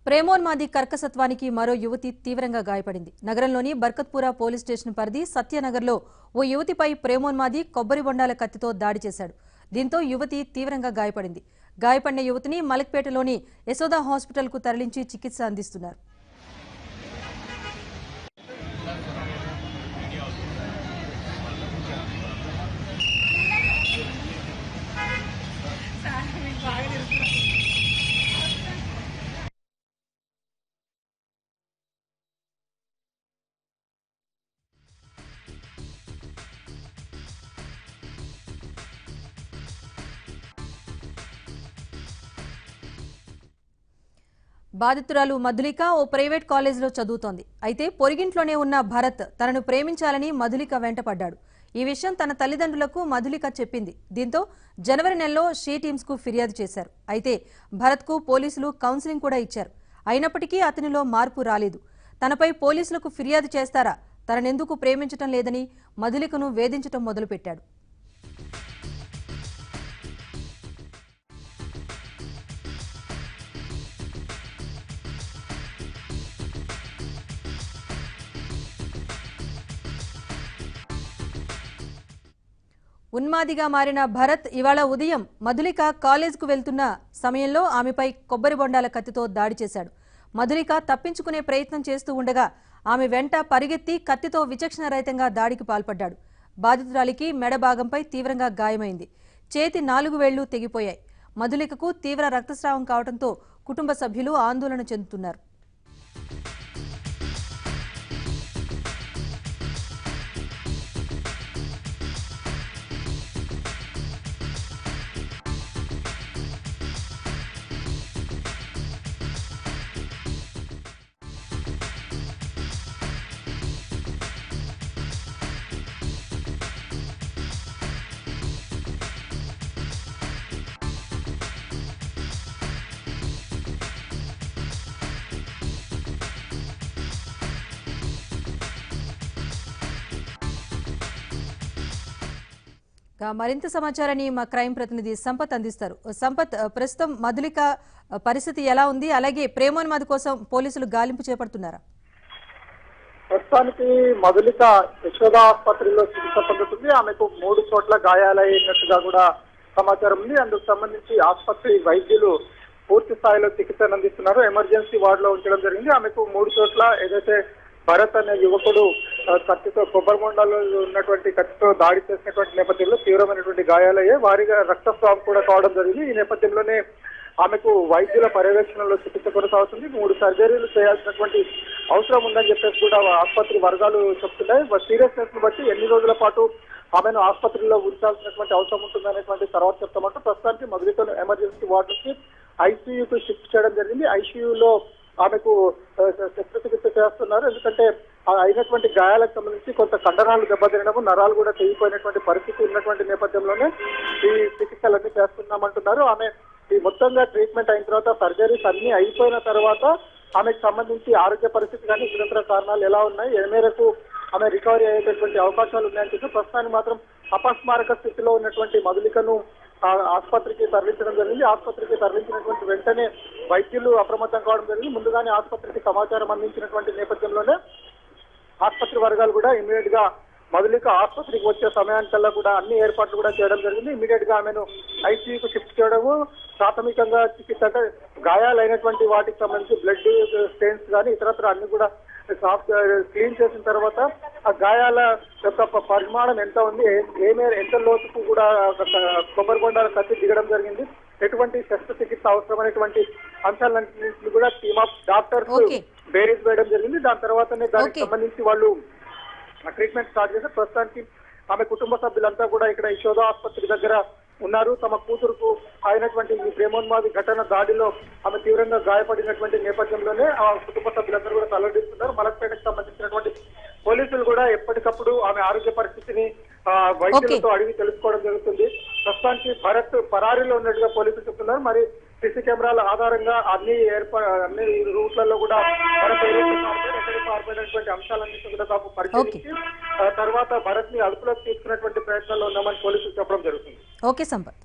ప్రేమోన్మాది కర్కసత్వానికి మరో యువతి తీవ్రంగా గాయపడింది. నగరంలోని బర్కత్పురా పోలీస్ స్టేషన్ పరిధి సత్యనగర్లో ఓ యువతిపై ప్రేమోన్మాది కొబ్బరి బొండాల కత్తితో దాడి చేశాడు. దీంతో యువతి తీవ్రంగా గాయపడింది. గాయపడిన యువతిని మలక్పేటలోని యశోదా హాస్పిటల్కు తరలించి చికిత్స అందిస్తున్నారు. బాధితురాలు మధులిక ఓ ప్రైవేట్ కాలేజీలో చదువుతోంది. అయితే పొరిగింట్లోనే ఉన్న భరత్ తనను ప్రేమించాలని మధులిక వెంటపడ్డాడు. ఈ విషయం తన తల్లిదండ్రులకు మధులిక చెప్పింది. దీంతో జనవరి నెలలో షీ టీమ్స్ కు ఫిర్యాదు చేశారు. అయితే భరత్ కు పోలీసులు కౌన్సిలింగ్ కూడా ఇచ్చారు. అయినప్పటికీ అతనిలో మార్పు రాలేదు. తనపై పోలీసులకు ఫిర్యాదు చేస్తారా, తననెందుకు ప్రేమించటం లేదని మధులికను వేధించటం మొదలుపెట్టాడు. ఉన్మాదిగా మారిన భరత్ ఇవాళ ఉదయం మధులిక కాలేజ్కు వెళ్తున్న సమయంలో ఆమెపై కొబ్బరి బొండాల కత్తితో దాడి చేశాడు. మధులిక తప్పించుకునే ప్రయత్నం చేస్తూ ఉండగా ఆమె వెంట పరిగెత్తి కత్తితో విచక్షణరహితంగా దాడికి పాల్పడ్డాడు. బాధితురాలికి మెడ భాగంపై తీవ్రంగా గాయమైంది. చేతి 4 వేళ్లు తెగిపోయాయి. మధులికకు తీవ్ర రక్తస్రావం కావడంతో కుటుంబ సభ్యులు ఆందోళన చెందుతున్నారు. మరింత సమాచారాన్ని మా క్రైమ్ ప్రతినిధి సంపత్ అందిస్తారు. సంపత్, ప్రస్తుతం మధులిక పరిస్థితి ఎలా ఉంది? అలాగే ప్రేమోన్మాది కోసం పోలీసులు గాలింపు చేపడుతున్నారా? ప్రస్తుతానికి మధులిక యశోదా ఆసుపత్రిలో చికిత్స పొందుతుంది. ఆమెకు 3 చోట్ల గాయాలైనట్టుగా కూడా సమాచారం ఉంది. అందుకు సంబంధించి ఆసుపత్రి వైద్యులు పూర్తి స్థాయిలో చికిత్సను అందిస్తున్నారు. ఎమర్జెన్సీ వార్డులో ఉంచడం జరిగింది. ఆమెకు 3 చోట్ల ఏదైతే భరత్ అనే యువకుడు కత్తితో కొబ్బరి బొండాలో ఉన్నటువంటి కత్తితో దాడి చేసినటువంటి నేపథ్యంలో తీవ్రమైనటువంటి గాయాలయ్యాయి. వారిగా రక్తస్రావం కూడా కావడం జరిగింది. ఈ నేపథ్యంలోనే ఆమెకు వైద్యుల పర్యవేక్షణలో చికిత్స కొనసాగుతుంది. 3 సర్జరీలు చేయాల్సినటువంటి అవసరం ఉందని చెప్పేసి కూడా ఆసుపత్రి వర్గాలు చెప్తున్నాయి. సీరియస్నెస్ ను బట్టి ఎన్ని రోజుల పాటు ఆమెను ఆసుపత్రిలో ఉంచాల్సినటువంటి అవసరం ఉంటుందనేటువంటి తర్వాత చెప్తామంటూ ప్రస్తుతానికి మధులికను ఎమర్జెన్సీ వార్డు నుంచి ఐసీయూకు షిఫ్ట్ చేయడం జరిగింది. ఐసీయూలో ఆమెకు శస్త్రచికిత్స చేస్తున్నారు. ఎందుకంటే అయినటువంటి గాయాలకు సంబంధించి కొంత కండరాలు దెబ్బతినడము, నరాలు కూడా తెగిపోయినటువంటి పరిస్థితి ఉన్నటువంటి నేపథ్యంలోనే ఈ చికిత్సలన్నీ చేస్తున్నామంటున్నారు. ఆమె ఈ మొత్తంగా ట్రీట్మెంట్ అయిన తర్వాత సర్జరీస్ అన్ని అయిపోయిన తర్వాత ఆమెకు సంబంధించి ఆరోగ్య పరిస్థితి కానీ ఇతర కారణాలు ఎలా ఉన్నాయి, ఏ మేరకు ఆమె రికవరీ అయ్యేటటువంటి అవకాశాలు ఉన్నాయని చెప్పి ప్రస్తుతానికి మాత్రం అపస్మారక స్థితిలో ఉన్నటువంటి మధులికను ఆసుపత్రికి తరలించడం జరిగింది. ఆసుపత్రికి తరలించినటువంటి వెంటనే వైద్యులు అప్రమత్తం కావడం జరిగింది. ముందుగానే ఆసుపత్రికి సమాచారం అందించినటువంటి నేపథ్యంలోనే ఆసుపత్రి వర్గాలు కూడా ఇమీడియట్ గా మధులిక ఆసుపత్రికి వచ్చే సమయానికల్లా కూడా అన్ని ఏర్పాట్లు కూడా చేయడం జరిగింది. ఇమీడియట్ గా ఆమెను ఐసీయూకు షిఫ్ట్ చేయడము, ప్రాథమికంగా చికిత్స అంటే గాయాలైనటువంటి వాటికి సంబంధించి బ్లడ్ స్టెయిన్స్ కానీ ఇతరత్ర అన్ని కూడా క్లీన్ చేసిన తర్వాత ఆ గాయాల యొక్క పరిమాణం ఎంత ఉంది, ఎంత లోతుకు కూడా కొబ్బరి బొండాల కత్తి దిగడం జరిగింది, ఎటువంటి శస్త్రచికిత్స అవసరమైనటువంటి అంశాలన్నింటినీ కూడా టీమ్ ఆఫ్ డాక్టర్స్ బేరీస్ వేయడం జరిగింది. దాని తర్వాతనే దానికి సంబంధించి వాళ్ళు ట్రీట్మెంట్ స్టార్ట్ చేశారు. ప్రస్తుతానికి ఆమె కుటుంబ సభ్యులంతా కూడా ఇక్కడ యశోదా ఆసుపత్రి దగ్గర ఉన్నారు. తమ కూతురుకు అయినటువంటి ఈ ప్రేమోన్మాది ఘటన దాడిలో ఆమె తీవ్రంగా గాయపడినటువంటి నేపథ్యంలోనే ఆ కుటుంబ సభ్యులందరూ కూడా తల్లడిస్తున్నారు. మలక్పేటకు సంబంధించినటువంటి పోలీసులు కూడా ఎప్పటికప్పుడు ఆమె ఆరోగ్య పరిస్థితిని వైద్యులతో అడిగి తెలుసుకోవడం జరుగుతుంది. ప్రస్తుతానికి భరత్ పరారీలో ఉన్నట్టుగా పోలీసులు చెప్తున్నారు. మరి సీసీ కెమెరాల ఆధారంగా అన్ని రూట్లలో కూడా భరత్ పాల్పడినటువంటి అంశాలన్నింటినీ కూడా తాము పరిశీలించి తర్వాత భరత్ ని అదుపులోకి తీసుకున్నటువంటి ప్రయత్నాల్లో ఉన్నామని పోలీసులు చెప్పడం జరుగుతుంది. ఓకే సంపత్.